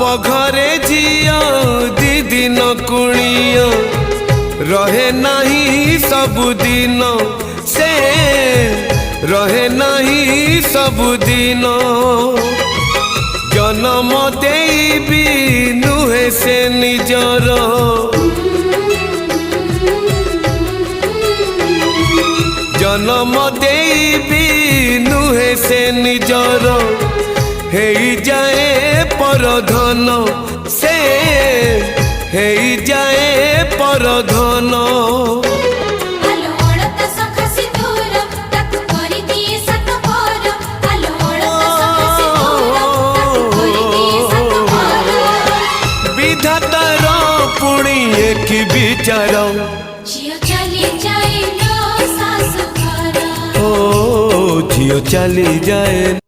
घरे झिया दी दिन कुणिया रहे नहीं सबुदिन से रहे नहीं सबुदिन जन्म देवी नुहे से निजर जन्म देवी नुहे से निजर हे जाए परधन से हे जाए परधन विधातार पुणी एक विचार ओ झियो चली जाए।